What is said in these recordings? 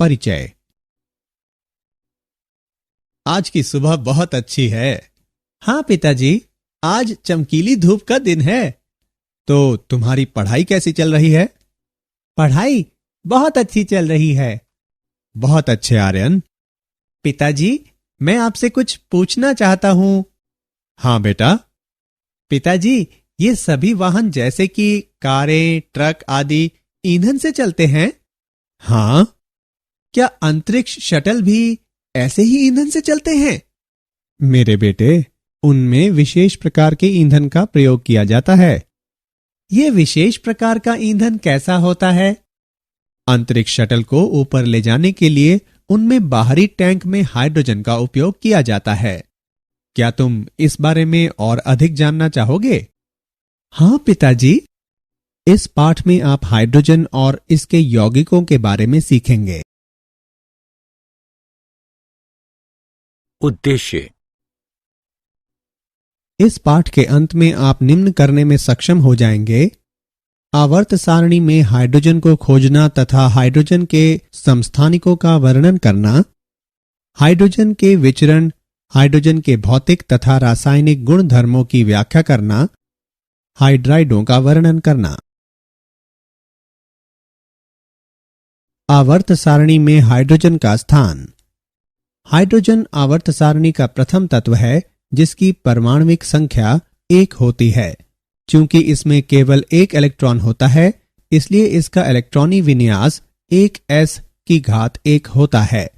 परिचय। आज की सुबह बहुत अच्छी है। हाँ पिताजी, आज चमकीली धूप का दिन है। तो तुम्हारी पढ़ाई कैसी चल रही है? पढ़ाई बहुत अच्छी चल रही है। बहुत अच्छे आर्यन। पिताजी, मैं आपसे कुछ पूछना चाहता हूं। हाँ बेटा। पिताजी, ये सभी वाहन जैसे कि कारें, ट्रक आदि ईंधन से चलते हैं? हाँ। क्या अंतरिक्ष शटल भी ऐसे ही ईंधन से चलते हैं? मेरे बेटे, उनमें विशेष प्रकार के ईंधन का प्रयोग किया जाता है। यह विशेष प्रकार का ईंधन कैसा होता है? अंतरिक्ष शटल को ऊपर ले जाने के लिए उनमें बाहरी टैंक में हाइड्रोजन का उपयोग किया जाता है। क्या तुम इस बारे में और अधिक जानना चाहोगे? हाँ पिताजी। इस पाठ में आप हाइड्रोजन और इसके यौगिकों के बारे में सीखेंगे। उद्देश्य। इस पाठ के अंत में आप निम्न करने में सक्षम हो जाएंगे: आवर्त सारणी में हाइड्रोजन को खोजना तथा हाइड्रोजन के समस्थानिकों का वर्णन करना, हाइड्रोजन के विचरण, हाइड्रोजन के भौतिक तथा रासायनिक गुण धर्मों की व्याख्या करना, हाइड्राइडों का वर्णन करना। आवर्त सारणी में हाइड्रोजन का स्थान। हाइड्रोजन आवर्त सारणी का प्रथम तत्व है जिसकी परमाणुविक संख्या 1 होती है। चूंकि इसमें केवल एक इलेक्ट्रॉन होता है, इसलिए इसका इलेक्ट्रॉनी विन्यास 1s⁻1 होता है।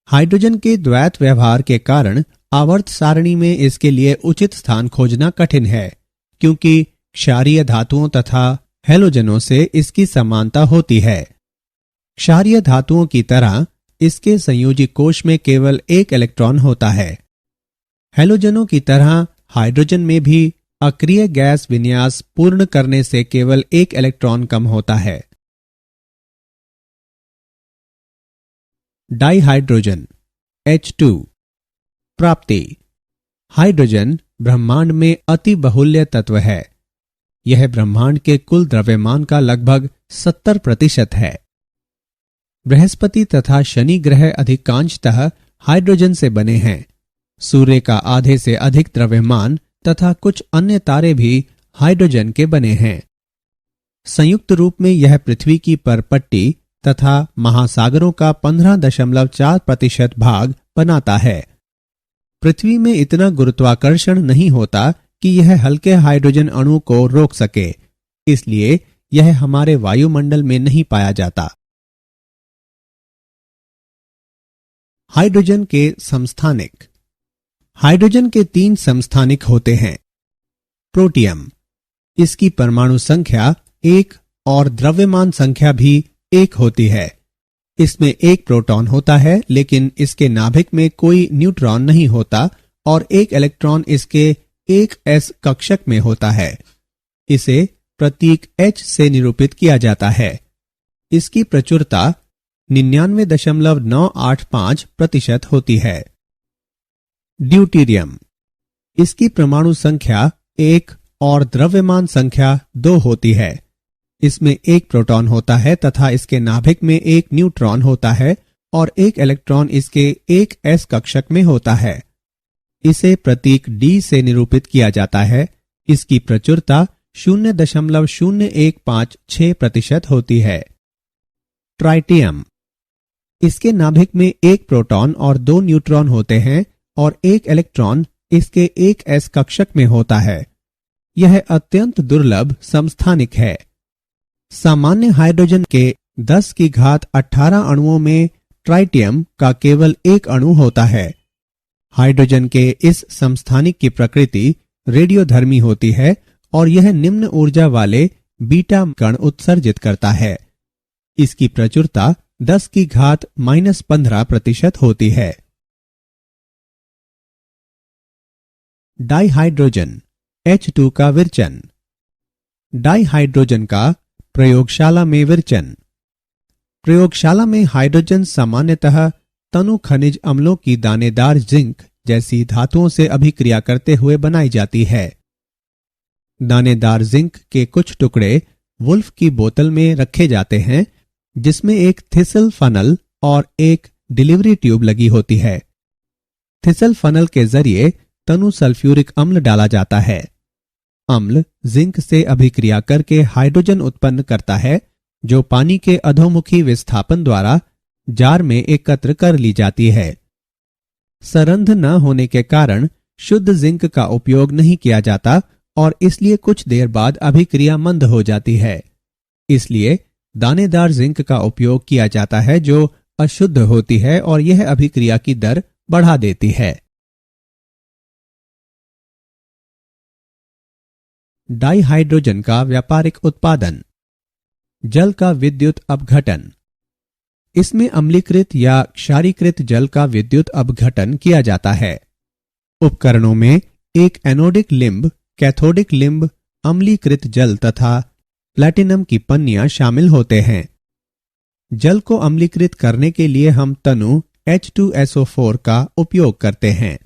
हाइड्रोजन के द्वैत व्यवहार के कारण आवर्त सारणी में इसके लिए उचित स्थान खोजना कठिन है, क्योंकि क्षारीय धातुओं तथा हैलोजनों से इसकी समानता होती है। क्षारीय धातुओं की तरह इसके संयोजी कोश में केवल एक इलेक्ट्रॉन होता है। हैलोजनों की तरह हाइड्रोजन में भी अक्रिय गैस विन्यास पूर्ण करने से केवल एक इलेक्ट्रॉन कम होता है। डाइहाइड्रोजन H2 प्राप्ति। हाइड्रोजन ब्रह्मांड में अति बहुल्य तत्व है। यह ब्रह्मांड के कुल द्रव्यमान का लगभग 70% है। बृहस्पति तथा शनि ग्रह अधिकांशतः हाइड्रोजन से बने हैं। सूर्य का आधे से अधिक द्रव्यमान तथा कुछ अन्य तारे भी हाइड्रोजन के बने हैं। संयुक्त रूप में यह पृथ्वी की परपट्टी तथा महासागरों का 15.4% भाग बनाता है। पृथ्वी में इतना गुरुत्वाकर्षण नहीं होता कि यह हल्के हाइड्रोजन अणु को रोक सके, इसलिए यह हमारे वायुमंडल में नहीं पाया जाता। हाइड्रोजन के समस्थानिक। हाइड्रोजन के 3 समस्थानिक होते हैं। प्रोटियम, इसकी परमाणु संख्या 1 और द्रव्यमान संख्या भी 1 होती है। इसमें एक प्रोटॉन होता है, लेकिन इसके नाभिक में कोई न्यूट्रॉन नहीं होता और एक इलेक्ट्रॉन इसके 1s कक्षक में होता है। इसे प्रतीक H से निरूपित किया जाता है। इसकी प्रचुरता 99.985% होती है। ड्यूटेरियम, इसकी परमाणु संख्या 1 और द्रव्यमान संख्या 2 होती है। इसमें एक प्रोटॉन होता है तथा इसके नाभिक में एक न्यूट्रॉन होता है और एक इलेक्ट्रॉन इसके 1s कक्षक में होता है। इसे प्रतीक D से निरूपित किया जाता है। इसकी प्रचुरता 0.0156% होती है। ट्राइटियम, इसके नाभिक में एक प्रोटॉन और 2 न्यूट्रॉन होते हैं और एक इलेक्ट्रॉन इसके 1s कक्षक में होता है। यह अत्यंत दुर्लभ समस्थानिक है। सामान्य हाइड्रोजन के 10⁻18 अणुओं में ट्राइटियम का केवल एक अणु होता है। हाइड्रोजन के इस समस्थानिक की प्रकृति रेडियोधर्मी होती है और यह निम्न ऊर्जा वाले बीटा कण उत्सर्जित करता है। इसकी प्रचुरता 10⁻15% होती है। डाइहाइड्रोजन H2 का विरचन। डाइहाइड्रोजन का प्रयोगशाला में विरचन। प्रयोगशाला में हाइड्रोजन सामान्यतः तनु खनिज अम्लों की दानेदार जिंक जैसी धातुओं से अभिक्रिया करते हुए बनाई जाती है। दानेदार जिंक के कुछ टुकड़े वुल्फ की बोतल में रखे जाते हैं, जिसमें एक थिसल फनल और एक डिलीवरी ट्यूब लगी होती है। थिसल फनल के जरिए तनु सल्फ्यूरिक अम्ल डाला जाता है। अम्ल जिंक से अभिक्रिया करके हाइड्रोजन उत्पन्न करता है, जो पानी के अधोमुखी विस्थापन द्वारा जार में एकत्र कर ली जाती है। सरंध्र न होने के कारण शुद्ध जिंक का उपयोग नहीं किया जाता और इसलिए कुछ देर बाद अभिक्रिया मंद हो जाती है। इसलिए दानेदार जिंक का उपयोग किया जाता है, जो अशुद्ध होती है और यह अभिक्रिया की दर बढ़ा देती है। डाइहाइड्रोजन का व्यापारिक उत्पादन। जल का विद्युत अपघटन। इसमें अम्लीकृत या क्षारीकृत जल का विद्युत अपघटन किया जाता है। उपकरणों में एक एनोडिक लिंब, कैथोडिक लिंब, अम्लीकृत जल तथा प्लैटिनम की पन्नियां शामिल होते हैं। जल को अम्लीकृत करने के लिए हम तनु H2SO4 का उपयोग करते हैं।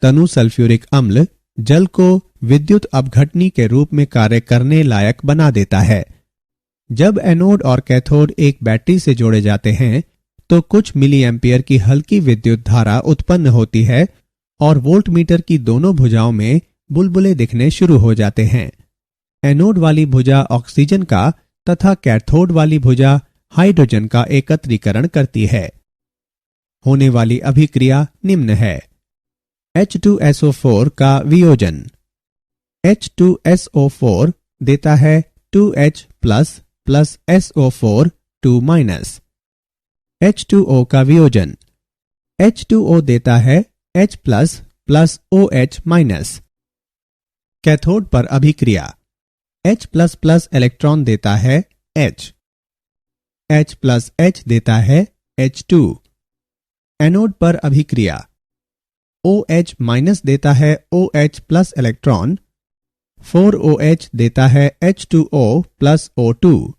तनु सल्फ्यूरिक अम्ल जल को विद्युत अपघटनी के रूप में कार्य करने लायक बना देता है। जब एनोड और कैथोड एक बैटरी से जोड़े जाते हैं तो कुछ मिली एम्पियर की हल्की विद्युत धारा उत्पन्न होती है और वोल्टमीटर की दोनों भुजाओं में बुलबुले दिखने शुरू हो जाते हैं। एनोड वाली भुजा ऑक्सीजन का तथा कैथोड वाली भुजा हाइड्रोजन का एकत्रीकरण करती है। होने वाली अभिक्रिया निम्न है। H2SO4 का वियोजन। H2SO4 देता है 2H plus plus SO4 2 H2O का वियोजन। H2O देता है H plus plus OH minus. Cathode पर अभिक्रिया। H प्लस प्लस इलेक्ट्रॉन देता है H। H प्लस H देता है H2। एनोड पर अभिक्रिया। OH माइनस देता है OH प्लस इलेक्ट्रॉन। 4OH देता है H2O प्लस O2।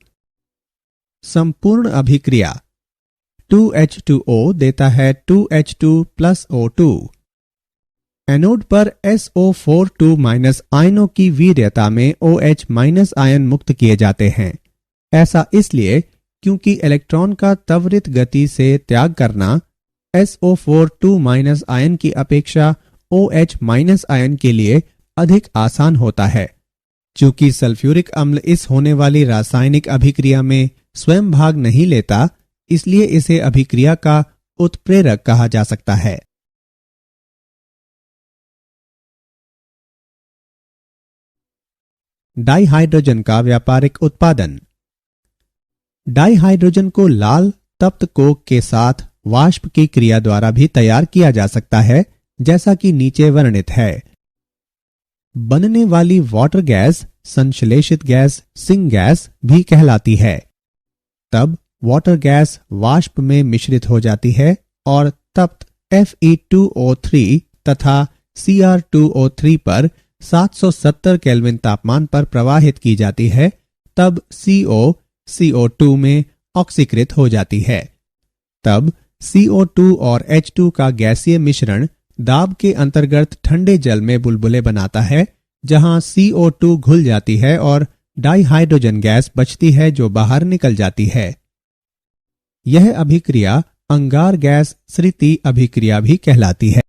संपूर्ण अभिक्रिया। 2H2O देता है 2H2 प्लस O2। एनोड पर SO42 माइनस आयनों की वीर्यता में OH माइनस आयन मुक्त किए जाते हैं। ऐसा इसलिए क्योंकि इलेक्ट्रॉन का त्वरित गति से त्याग करना SO42 माइनस आयन की अपेक्षा OH माइनस आयन के लिए अधिक आसान होता है। चूंकि सल्फ्यूरिक अम्ल इस होने वाली रासायनिक अभिक्रिया में स्वयं भाग नहीं लेता, इसलिए इसे अभिक्रिया का उत्प्रेरक कहा जा सकता है। डाइहाइड्रोजन का व्यापारिक उत्पादन। डाइहाइड्रोजन को लाल तप्त कोक के साथ वाष्प की क्रिया द्वारा भी तैयार किया जा सकता है, जैसा कि नीचे वर्णित है। बनने वाली वाटर गैस संश्लेषित गैस सिंगैस भी कहलाती है। तब वाटर गैस वाष्प में मिश्रित हो जाती है और तप्त Fe2O3 तथा Cr2O3 पर 770 केल्विन तापमान पर प्रवाहित की जाती है। तब CO2 में ऑक्सीकृत हो जाती है। तब CO2 और H2 का गैसीय मिश्रण दाब के अंतर्गत ठंडे जल में बुलबुले बनाता है, जहां CO2 घुल जाती है और डाइहाइड्रोजन गैस बचती है जो बाहर निकल जाती है। यह अभिक्रिया अंगार गैस स्थिति अभिक्रिया भी कहलाती है।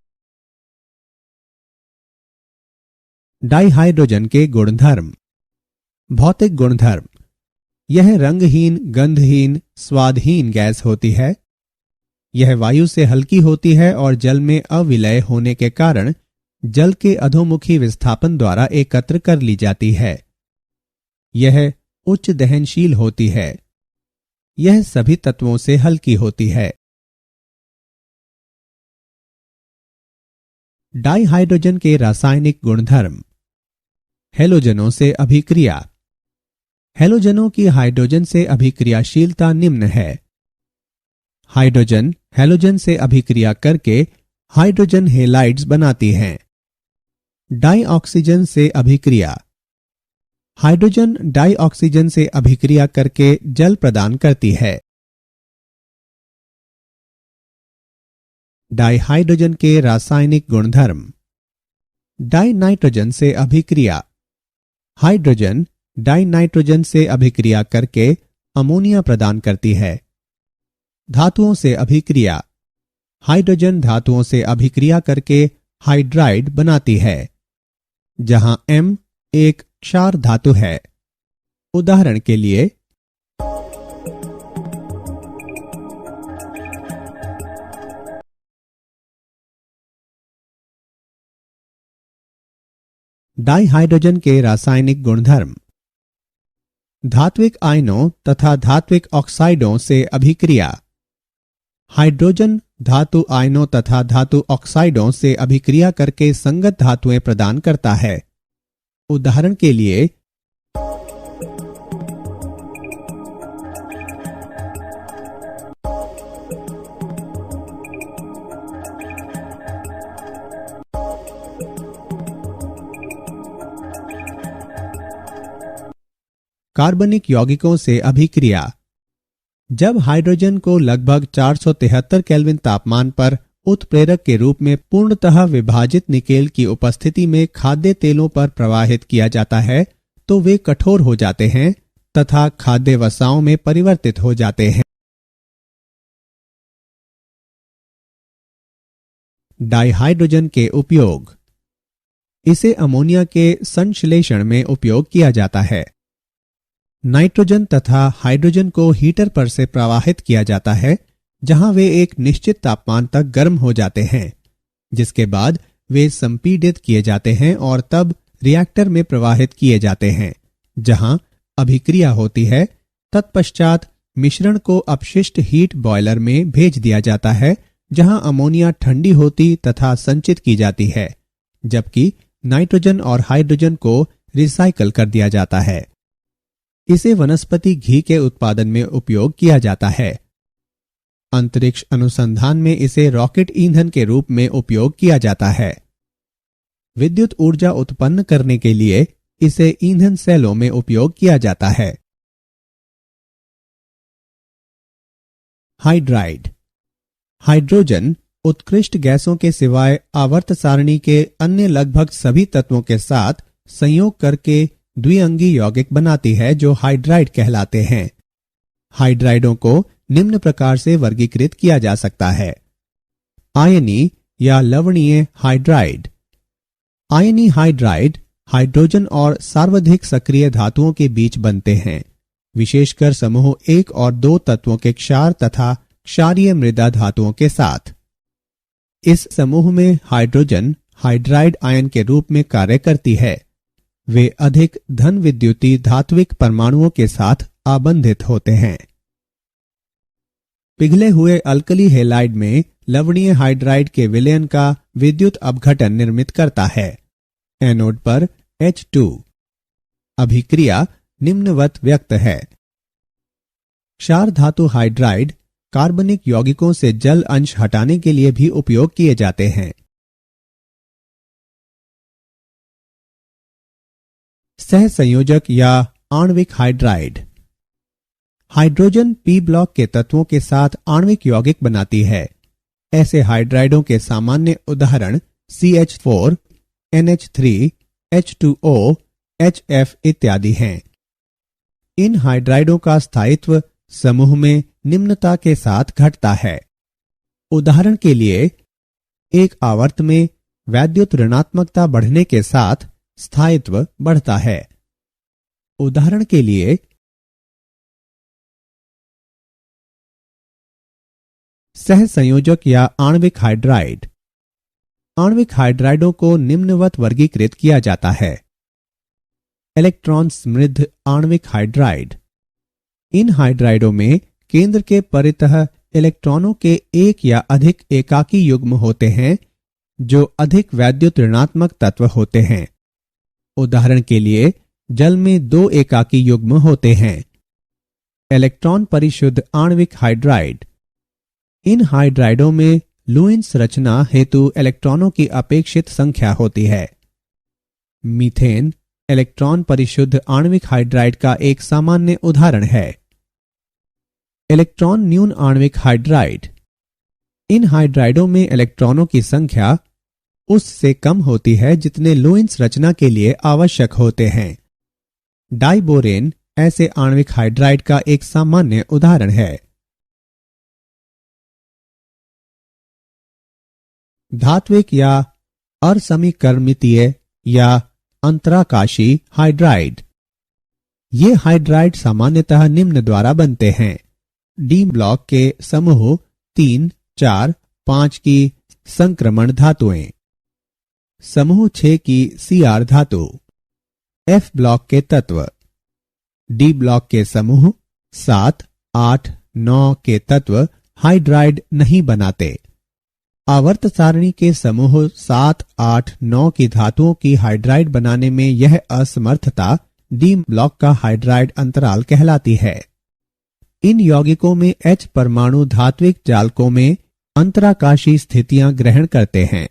डाइहाइड्रोजन के गुणधर्म। भौतिक गुणधर्म। यह रंगहीन, गंधहीन, स्वादहीन गैस होती है। यह वायु से हल्की होती है और जल में अविलय होने के कारण जल के अधोमुखी विस्थापन द्वारा एकत्र कर ली जाती है। यह उच्च दहनशील होती है। यह सभी तत्वों से हल्की होती है। डाइहाइड्रोजन के रासायनिक गुणधर्म। हैलोजनों से अभिक्रिया। हैलोजनों की हाइड्रोजन से अभिक्रियाशीलता निम्न है। हाइड्रोजन हैलोजन से अभिक्रिया करके हाइड्रोजन हेलाइड्स बनाती हैं। डाइऑक्सीजन से अभिक्रिया। हाइड्रोजन डाइऑक्सीजन से अभिक्रिया करके जल प्रदान करती है। डाइहाइड्रोजन के रासायनिक गुणधर्म। डाइनाइट्रोजन से अभिक्रिया। हाइड्रोजन डाइनाइट्रोजन से अभिक्रिया करके अमोनिया प्रदान करती है। धातुओं से अभिक्रिया। हाइड्रोजन धातुओं से अभिक्रिया करके हाइड्राइड बनाती है, जहां M एक क्षार धातु है। उदाहरण के लिए डाइहाइड्रोजन के रासायनिक गुणधर्म। धात्विक आयनों तथा धात्विक ऑक्साइडों से अभिक्रिया। हाइड्रोजन धातु आयनों तथा धातु ऑक्साइडों से अभिक्रिया करके संगत धातुएं प्रदान करता है। उदाहरण के लिए कार्बनिक यौगिकों से अभिक्रिया। जब हाइड्रोजन को लगभग 473 केल्विन तापमान पर उत्प्रेरक के रूप में पूर्णतः विभाजित निकेल की उपस्थिति में खाद्य तेलों पर प्रवाहित किया जाता है तो वे कठोर हो जाते हैं तथा खाद्य वसाओं में परिवर्तित हो जाते हैं। डाइहाइड्रोजन के उपयोग। इसे अमोनिया के संश्लेषण में उपयोग किया जाता है। नाइट्रोजन तथा हाइड्रोजन को हीटर पर से प्रवाहित किया जाता है, जहां वे एक निश्चित तापमान तक गर्म हो जाते हैं, जिसके बाद वे संपीडित किए जाते हैं और तब रिएक्टर में प्रवाहित किए जाते हैं, जहां अभिक्रिया होती है। तत्पश्चात मिश्रण को अपशिष्ट हीट बॉयलर में भेज दिया जाता है, जहां अमोनिया ठंडी होती तथा संचित की जाती है, जबकि नाइट्रोजन और हाइड्रोजन को रिसाइकल कर दिया जाता है। इसे वनस्पति घी के उत्पादन में उपयोग किया जाता है। अंतरिक्ष अनुसंधान में इसे रॉकेट ईंधन के रूप में उपयोग किया जाता है। विद्युत ऊर्जा उत्पन्न करने के लिए इसे ईंधन सेलों में उपयोग किया जाता है। हाइड्राइड। हाइड्रोजन उत्कृष्ट गैसों के सिवाय आवर्त सारणी के अन्य लगभग सभी तत्वों के साथ संयोग करके द्विअंगी यौगिक बनाती है, जो हाइड्राइड कहलाते हैं। हाइड्राइडों को निम्न प्रकार से वर्गीकृत किया जा सकता है। आयनी या लवणीय हाइड्राइड। आयनी हाइड्राइड हाइड्रोजन और सर्वाधिक सक्रिय धातुओं के बीच बनते हैं, विशेषकर समूह 1 और 2 तत्वों के क्षार तथा क्षारीय मृदा धातुओं के साथ। इस समूह में हाइड्रोजन हाइड्राइड आयन के रूप में कार्य करती है। वे अधिक धन विद्युतीय धात्विक परमाणुओं के साथ आबंधित होते हैं। पिघले हुए अल्कली हैलाइड में लवणीय हाइड्राइड के विलयन का विद्युत अपघटन निर्मित करता है। एनोड पर H2। अभिक्रिया निम्नवत व्यक्त है। क्षार धातु हाइड्राइड कार्बनिक यौगिकों से जल अंश हटाने के लिए भी उपयोग किए जाते हैं। सहसंयोजक या आणविक हाइड्राइड। हाइड्रोजन P ब्लॉक के तत्वों के साथ आणविक यौगिक बनाती है। ऐसे हाइड्राइडों के सामान्य उदाहरण CH4, NH3, H2O, HF इत्यादि हैं। इन हाइड्राइडों का स्थायित्व समूह में निम्नता के साथ घटता है। उदाहरण के लिए एक आवर्त में वैद्युत ऋणात्मकता बढ़ने के साथ स्थायित्व बढ़ता है। उदाहरण के लिए सहसंयोजक या आणविक हाइड्राइड। आणविक हाइड्राइडों को निम्नवत वर्गीकृत किया जाता है। इलेक्ट्रॉन समृद्ध आणविक हाइड्राइड। इन हाइड्राइडों में केंद्र के परितः इलेक्ट्रॉनों के एक या अधिक एकाकी युग्म होते हैं, जो अधिक वैद्युत ऋणात्मक तत्व होते हैं। उदाहरण के लिए जल में 2 एकाकी युग्म होते हैं। इलेक्ट्रॉन परिशुद्ध आणविक हाइड्राइड। इन हाइड्राइडों में लुईस रचना हेतु इलेक्ट्रॉनों की अपेक्षित संख्या होती है। मीथेन इलेक्ट्रॉन परिशुद्ध आणविक हाइड्राइड का एक सामान्य उदाहरण है। इलेक्ट्रॉन न्यून आणविक हाइड्राइड। इन हाइड्राइडों में इलेक्ट्रॉनों की संख्या उससे कम होती है जितने लुईस रचना के लिए आवश्यक होते हैं। डाइबोरेन ऐसे आणविक हाइड्राइड का एक सामान्य उदाहरण है। धात्विक या असमीकरणितीय या अंतराकाशी हाइड्राइड। ये हाइड्राइड सामान्यतः निम्न द्वारा बनते हैं: डी ब्लॉक के समूह 3, 4, 5 की संक्रमण धातुएं, समूह 6 की सीआर धातु, एफ ब्लॉक के तत्व, डी ब्लॉक के समूह 7, 8, 9 के तत्व हाइड्राइड नहीं बनाते। आवर्त सारणी के समूह 7, 8, 9 की धातुओं की हाइड्राइड बनाने में यह असमर्थता डी ब्लॉक का हाइड्राइड अंतराल कहलाती है। इन यौगिकों में H परमाणु धात्विक जालकों में अंतराकाशी स्थितियां ग्रहण करते हैं।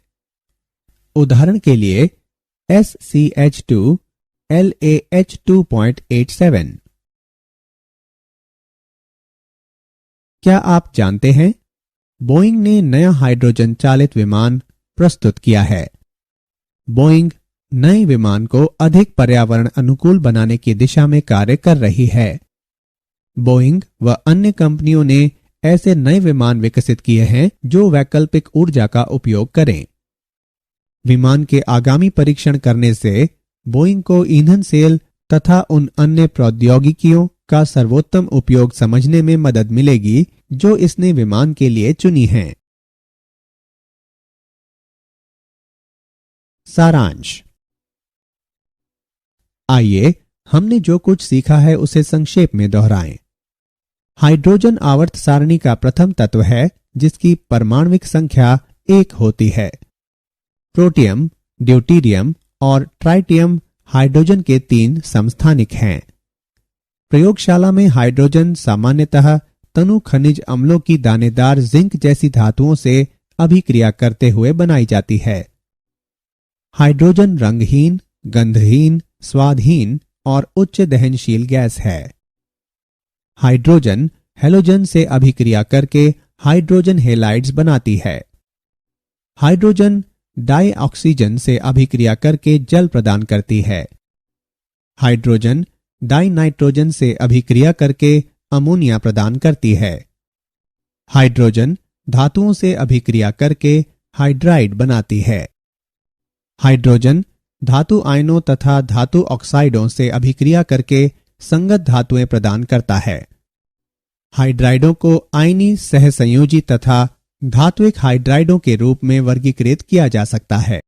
उदाहरण के लिए SCH2 LaH2.87। क्या आप जानते हैं बोइंग ने नया हाइड्रोजन चालित विमान प्रस्तुत किया है। बोइंग नए विमान को अधिक पर्यावरण अनुकूल बनाने की दिशा में कार्य कर रही है। बोइंग व अन्य कंपनियों ने ऐसे नए विमान विकसित किए हैं जो वैकल्पिक ऊर्जा का उपयोग करें। विमान के आगामी परीक्षण करने से बोइंग को ईंधन सेल तथा उन अन्य प्रौद्योगिकियों का सर्वोत्तम उपयोग समझने में मदद मिलेगी जो इसने विमान के लिए चुनी हैं। सारांश। आइए हमने जो कुछ सीखा है उसे संक्षेप में दोहराएं। हाइड्रोजन आवर्त सारणी का प्रथम तत्व है जिसकी परमाणुक संख्या 1 होती है। प्रोटियम, ड्यूटीरियम और ट्राइटियम हाइड्रोजन के 3 समस्थानिक हैं। प्रयोगशाला में हाइड्रोजन सामान्यतः तनु खनिज अम्लों की दानेदार जिंक जैसी धातुओं से अभिक्रिया करते हुए बनाई जाती है। हाइड्रोजन रंगहीन, गंधहीन, स्वादहीन और उच्च दहनशील गैस है। हाइड्रोजन हैलोजन से अभिक्रिया करके हाइड्रोजन हेलाइड्स बनाती है। हाइड्रोजन डाई ऑक्सीजन से अभिक्रिया करके जल प्रदान करती है। हाइड्रोजन डाई नाइट्रोजन से अभिक्रिया करके अमोनिया प्रदान करती है। हाइड्रोजन धातुओं से अभिक्रिया करके हाइड्राइड बनाती है। हाइड्रोजन धातु आयनों तथा धातु ऑक्साइडों से अभिक्रिया करके संगत धातुएं प्रदान करता है। हाइड्राइडों को आयनी सहसंयोजी तथा धात्विक हाइड्राइडों के रूप में वर्गीकृत किया जा सकता है।